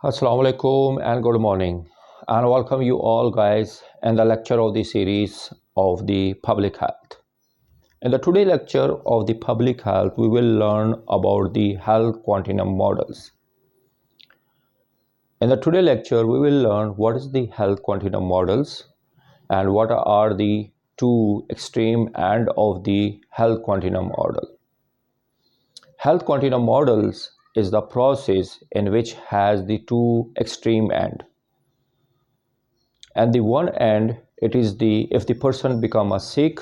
Assalamu alaikum and good morning, and welcome you all guys in the lecture of the series of the public health. In the today lecture of the public health, we will learn about the health continuum models. In the today lecture, we will learn what is the health continuum models and what are the two extreme end of the health continuum model. Health continuum models is the process in which has the two extreme end. And the one end, it is if the person become a sick,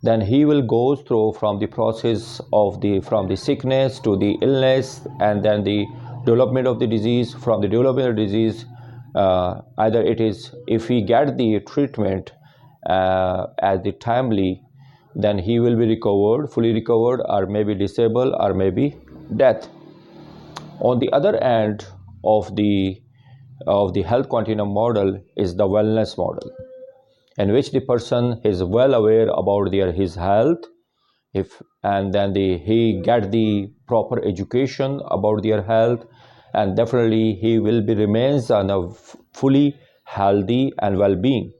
then he will go through from the process of from the sickness to the illness, and then the development of the disease. From the development of the disease, either it is, if he get the treatment at the timely, then he will be recovered, fully recovered, or maybe disabled, or maybe death. On the other end of the health continuum model is the wellness model, in which the person is well aware about his health, and then he get the proper education about their health, and definitely he will be remains on a fully healthy and well-being.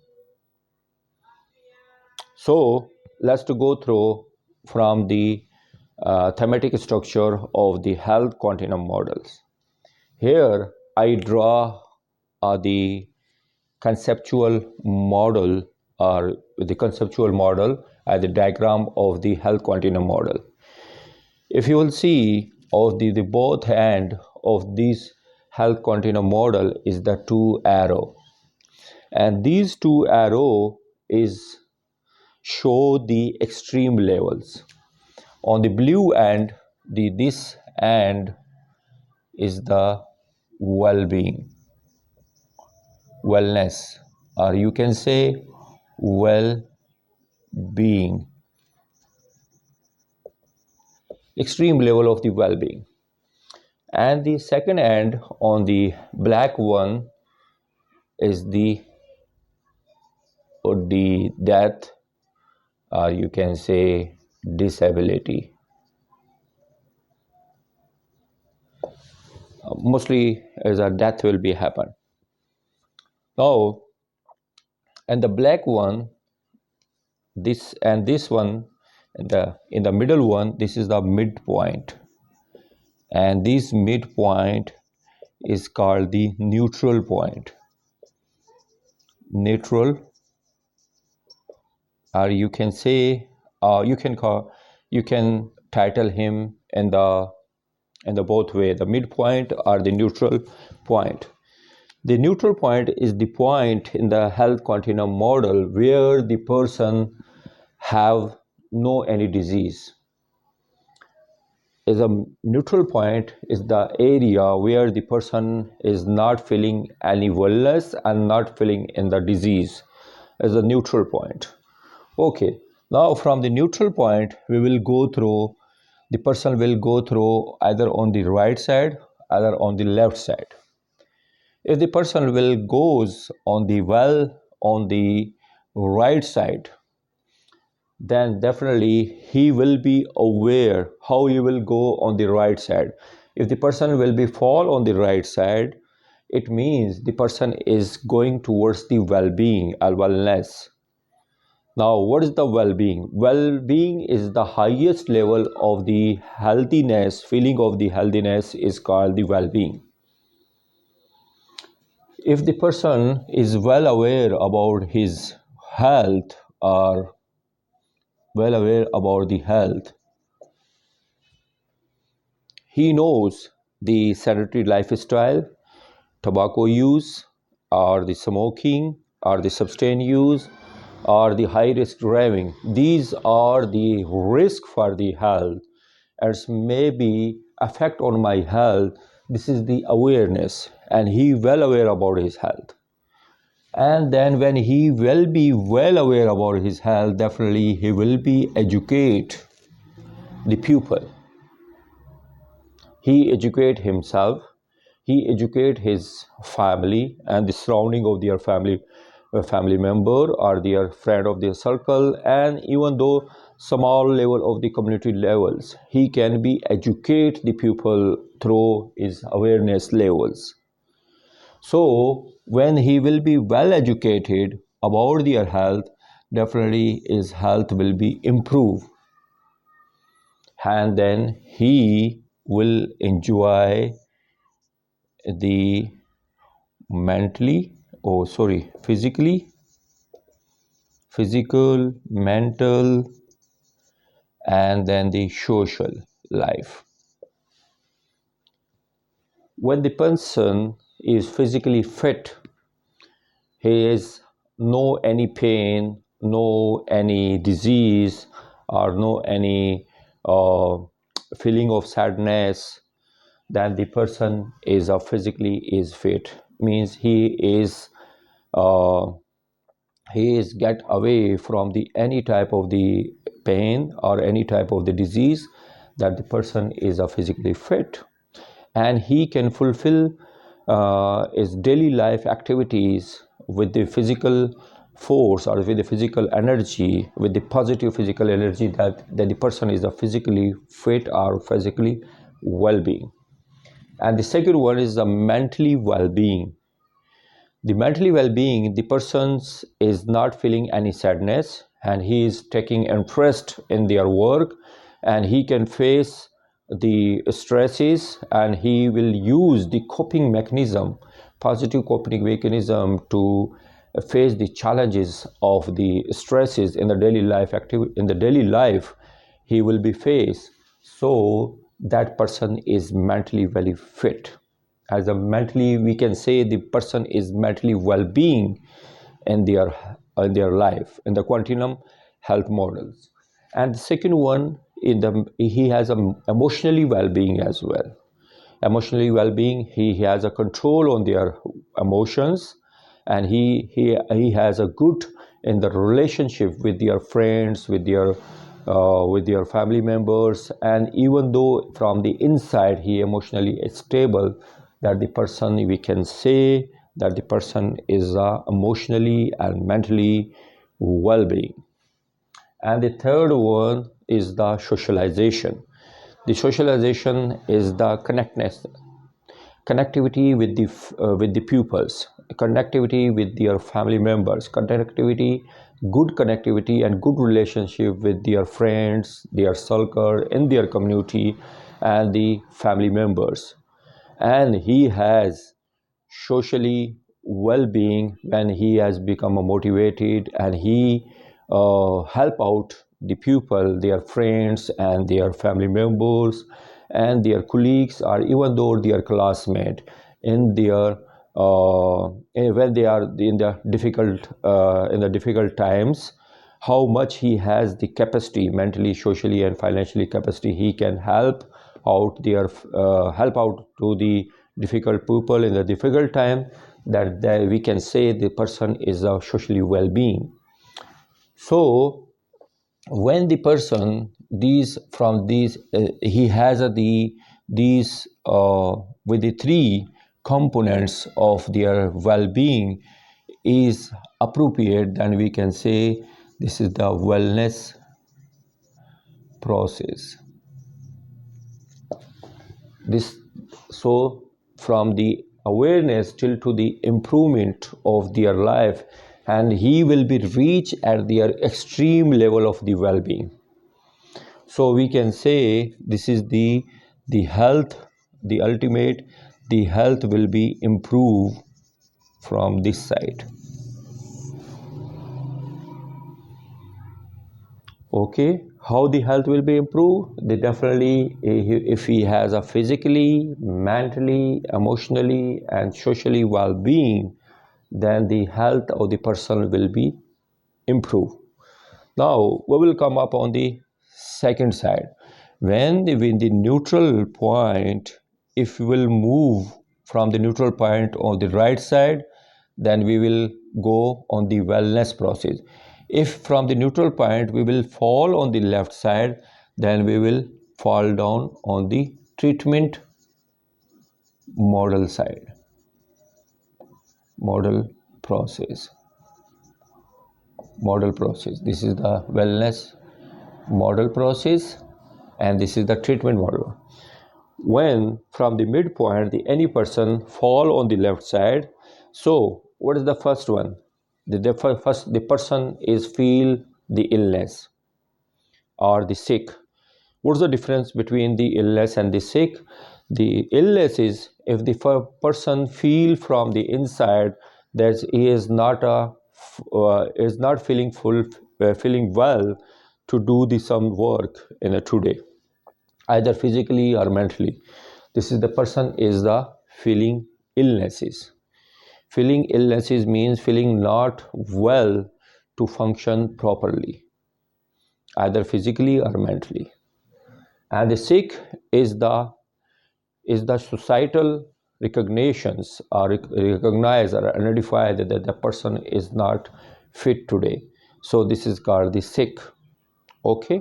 So let's to go through from the thematic structure of the health continuum models. Here I draw the conceptual model, or the conceptual model as the diagram of the health continuum model. If you will see, of the both end of this health continuum model is the two arrow, and these two arrow is show the extreme levels. On the blue end, this end is the well-being, wellness, or you can say well-being, extreme level of the well-being. And the second end on the black one is the death, or you can say disability. Mostly as a death will be happen. Now, and the black one, this and this one, in the middle one, this is the midpoint, and this midpoint is called the neutral point. Neutral, or you can say, you can title him in the both way, the midpoint or the neutral point. The neutral point is the point in the health continuum model where the person have no any disease. Is a neutral point is the area where the person is not feeling any wellness and not feeling in the disease, as a neutral point. Okay, now from the neutral point we will go through, the person will go through either on the right side, either on the left side. If the person will goes on the right side, then definitely he will be aware how he will go on the right side. If the person will be fall on the right side, it means the person is going towards the well-being or wellness. Now, what is the well-being? Well-being is the highest level of the healthiness. Feeling of the healthiness is called the well-being. If the person is well aware about his health, or well aware about the health, he knows the sedentary lifestyle, tobacco use, or the smoking, or the substance use, or the high risk driving. These are the risk for the health, as maybe affect on my health. This is the awareness, and he well aware about his health. And then when he will be well aware about his health, definitely he will be educate the pupil. He educate himself, he educate his family and the surrounding of their family member or their friend of their circle, and even though small level of the community levels, he can be educate the pupil through his awareness levels. So when he will be well educated about their health, definitely his health will be improved, and then he will enjoy the mentally, oh sorry, physical, mental, and then the social life. When the person is physically fit, he is no any pain, no any disease, or no any uh, feeling of sadness, then the person is physically is fit, means uh, he is get away from the any type of the pain or any type of the disease, that the person is physically fit, and he can fulfill his daily life activities with the physical force or with the physical energy, with the positive physical energy, that the person is physically fit or physically well-being. And the second one is the mentally well-being. The mentally well-being, the person is not feeling any sadness, and he is taking interest in their work, and he can face the stresses, and he will use the coping mechanism, positive coping mechanism, to face the challenges of the stresses in the daily life in the daily life he will be faced. So that person is mentally very fit. As a mentally, we can say the person is mentally well-being in their life in the continuum health models. And the second one, he has a emotionally well-being as well. Emotionally well-being, he has a control on their emotions, and he has a good in the relationship with their friends, with their family members. And even though from the inside he emotionally is stable, that the person, we can say that the person is emotionally and mentally well-being. And the third one is the socialization. The socialization is the connectivity with the pupils, connectivity with their family members, good connectivity and good relationship with their friends, their circle, in their community, and the family members. And he has socially well-being when he has become motivated, and he help out the people, their friends and their family members and their colleagues, or even though their classmate, in their when they are in the difficult times, how much he has the capacity, mentally, socially, and financially capacity, he can help out to the difficult people in the difficult time, that we can say the person is socially well-being. So when the person he has these with the three components of their well-being is appropriate, then we can say this is the wellness process. This, so from the awareness till to the improvement of their life, and he will be reached at their extreme level of the well-being. So we can say this is the health, the ultimate, the health will be improved from this side. Okay, how the health will be improved? They definitely, if he has a physically, mentally, emotionally, and socially well-being, then the health of the person will be improved. Now we will come up on the second side. When the neutral point, if we will move from the neutral point on the right side, then we will go on the wellness process. If from the neutral point we will fall on the left side, then we will fall down on the treatment model side, model process. This is the wellness model process, and this is the treatment model. When from the midpoint any person fall on the left side, So what is the first one? First, the person is feel the illness or the sick. What's the difference between the illness and the sick? The illness is if the person feel from the inside that he is not feeling feeling well to do the some work in a today, either physically or mentally. This is the person is the feeling illnesses. Feeling illnesses means feeling not well to function properly, either physically or mentally. And the sick is the societal recognitions or recognize or identify that the person is not fit today. So this is called the sick. Okay.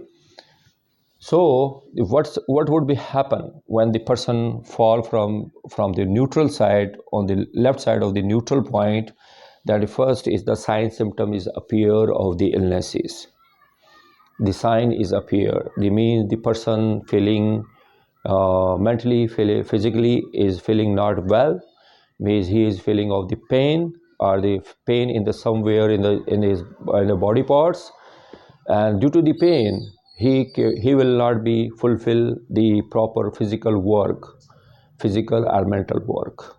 So what would be happen when the person fall from the neutral side on the left side of the neutral point? That first is the sign symptom is appear of the illnesses. The sign is appear. The means the person feeling mentally, physically is feeling not well. Means he is feeling of the pain or the pain in the somewhere in the body parts, and due to the pain he will not be fulfill the proper physical work, physical or mental work.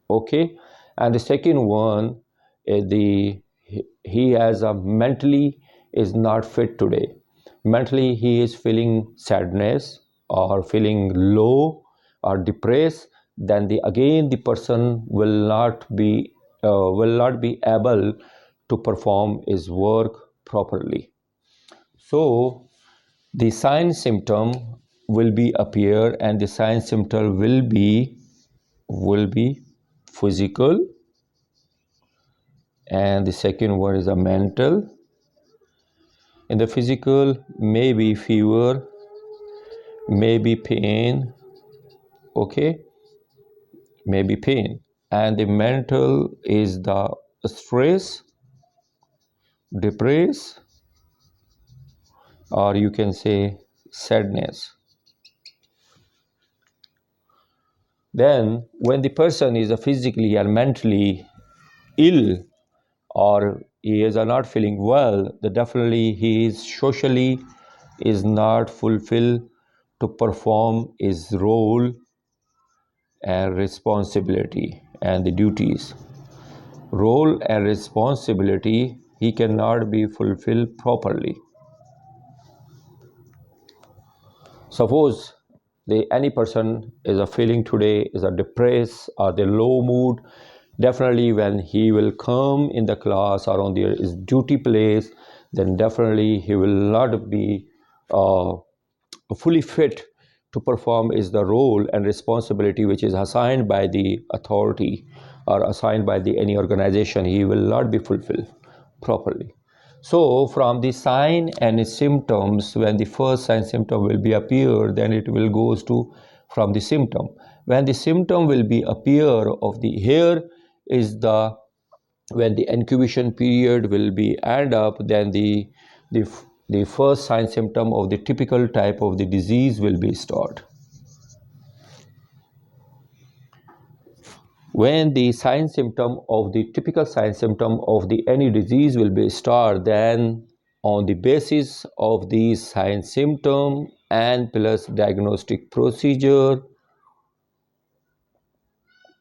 Okay. And the second one is he has a mentally is not fit today. Mentally he is feeling sadness or feeling low or depressed. Then again the person will not be able to perform his work properly. So the sign symptom will be appear, and the sign symptom will be physical, and the second one is a mental. In the physical, maybe fever, maybe pain. Okay, maybe pain. And the mental is the stress, depress, or you can say sadness. Then when the person is physically or mentally ill, or he is not feeling well, then definitely he is socially is not fulfilled to perform his role and responsibility and the duties. Role and responsibility he cannot be fulfilled properly. Suppose any person is a feeling today is a depressed or the low mood, definitely when he will come in the class or on his duty place, then definitely he will not be uh, fully fit to perform is the role and responsibility which is assigned by the authority or assigned by the any organization. He will not be fulfilled properly. So from the sign and symptoms, when the first sign symptom will be appear, then it will goes to from the symptom. When the symptom will be appear of the hair is the when the incubation period will be end up, then the the first sign symptom of the typical type of the disease will be start. When the sign symptom of the typical sign symptom of the any disease will be start, then on the basis of these sign symptom and plus diagnostic procedure,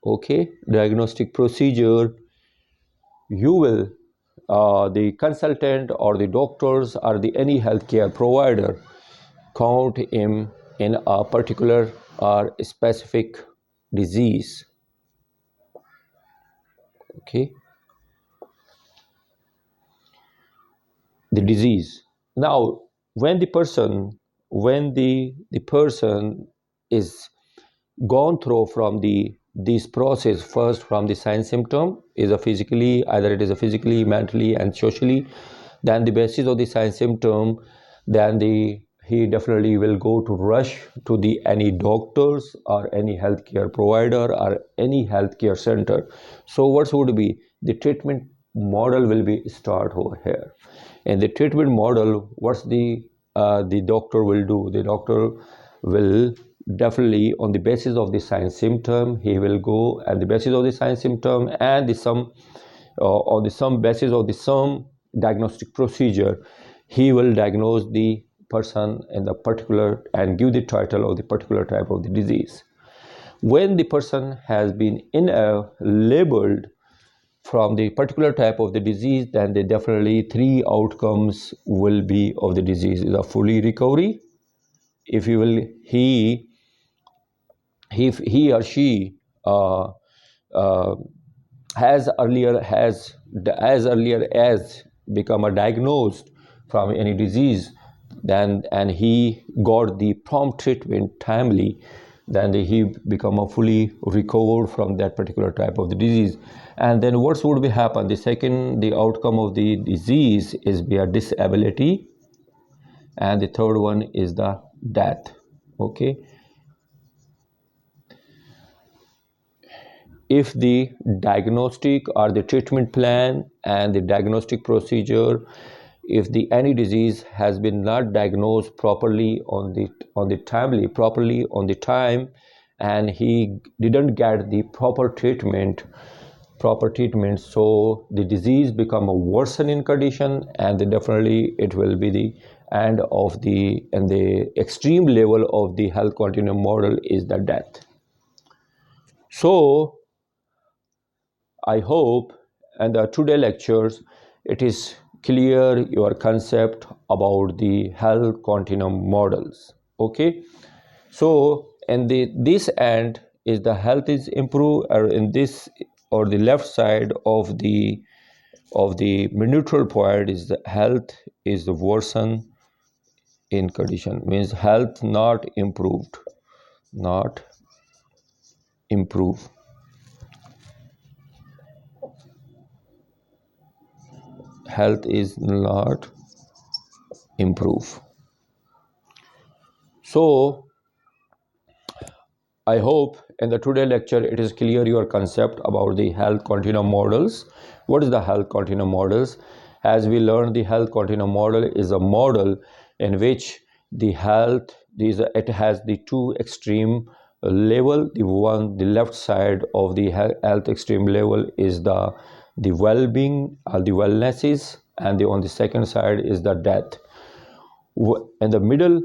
okay, diagnostic procedure, you will the consultant or the doctors or the any healthcare provider count him in a particular or specific disease. Okay, the disease. Now when the person is gone through from this process, first from the sign symptom is a physically, either it is a physically, mentally and socially, then the basis of the sign symptom, then he definitely will go to rush to the any doctors or any healthcare provider or any healthcare center. So what would be the treatment model will be start over here. In the treatment model, what's the doctor will do? The doctor will definitely on the basis of the sign symptom he will go, and the basis of the sign symptom and the some on the some basis of the some diagnostic procedure, he will diagnose the person in the particular and give the title of the particular type of the disease. When the person has been labeled from the particular type of the disease, then they definitely three outcomes will be of the disease: is a fully recovery, if you will, he or she uh, uh, has as earlier as become a diagnosed from any disease, then and he got the prompt treatment timely, then he become a fully recovered from that particular type of the disease. And then what would be happen? The second, the outcome of the disease is be a disability, and the third one is the death. Okay, if the diagnostic or the treatment plan and the diagnostic procedure, if the any disease has been not diagnosed properly on the timely properly on the time, and he didn't get the proper treatment, so the disease become a worsening condition, and then definitely it will be the end of the, and the extreme level of the health continuum model is the death. So I hope and the today lectures it is clear your concept about the health continuum models. Okay, so and this end is the health is improved, or in this or the left side of the neutral point is the health is the worsen in condition, means health not improved, not improve, health is not improve. So I hope in the today lecture it is clear your concept about the health continuum models. What is the health continuum models? As we learned, the health continuum model is a model in which the health, it has the two extreme level. The left side of the health extreme level is the well-being or the wellnesses, and on the second side is the death. And the middle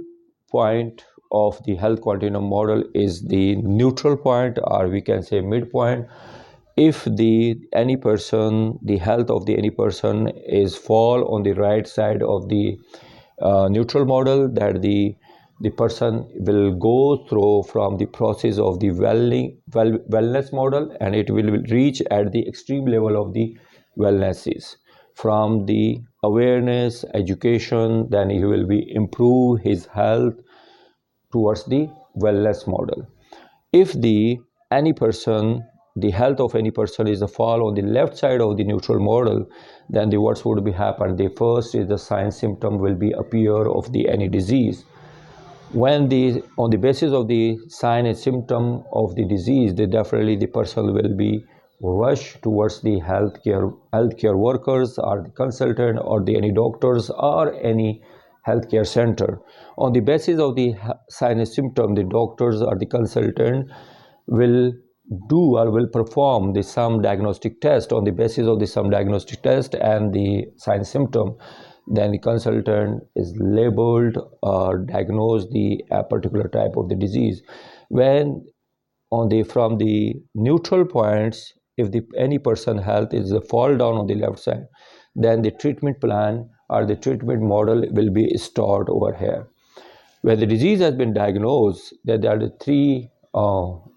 point of the health continuum model is the neutral point, or we can say midpoint. If the health of the any person is fall on the right side of the neutral model, that the person will go through from the process of the wellness model, and it will reach at the extreme level of the wellnesses. From the awareness education, then he will be improve his health towards the wellness model. If the health of any person is a fall on the left side of the neutral model, then the what would be happen? The first is the sign symptom will be appear of the any disease. When on the basis of the sign and symptom of the disease, definitely the person will be rush towards the healthcare workers or the consultant or the any doctors or any healthcare center. On the basis of the sign and symptom, the doctors or the consultant will do or will perform the some diagnostic test. On the basis of the some diagnostic test and the sign symptom, then the consultant is labeled or diagnosed the particular type of the disease. When from the neutral points, if any person health is a fall down on the left side, then the treatment plan or the treatment model will be stored over here. Where the disease has been diagnosed, that there are the three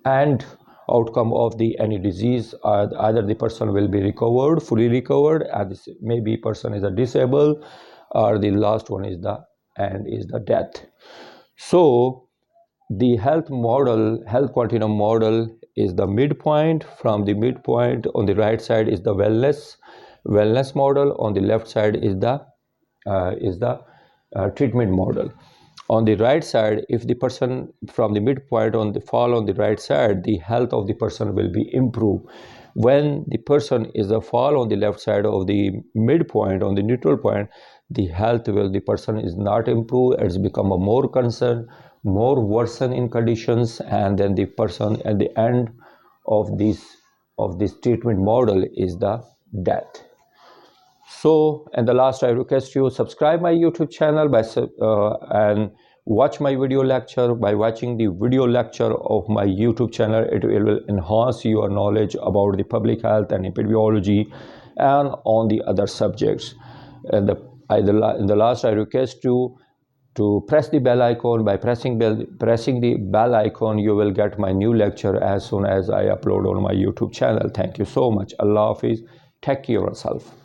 and outcome of the any disease. Either the person will be recovered, fully recovered, and maybe person is a disabled, or the last one is the death. So the health continuum model is the midpoint. From the midpoint on the right side is the wellness model. On the left side is the treatment model. On the right side, if the person from the midpoint on the fall on the right side, the health of the person will be improved. When the person is a fall on the left side of the midpoint on the neutral point, the person is not improved. It's become a more concern more worsen in conditions, and then the person at the end of this treatment model is the death. So, and the last, I request you subscribe my YouTube channel and watch my video lecture. By watching the video lecture of my YouTube channel, it will enhance your knowledge about the public health and epidemiology and on the other subjects. And in the last, I request you to press the bell icon. By pressing the bell icon, you will get my new lecture as soon as I upload on my YouTube channel. Thank you so much. Allah Hafiz. Take care of yourself.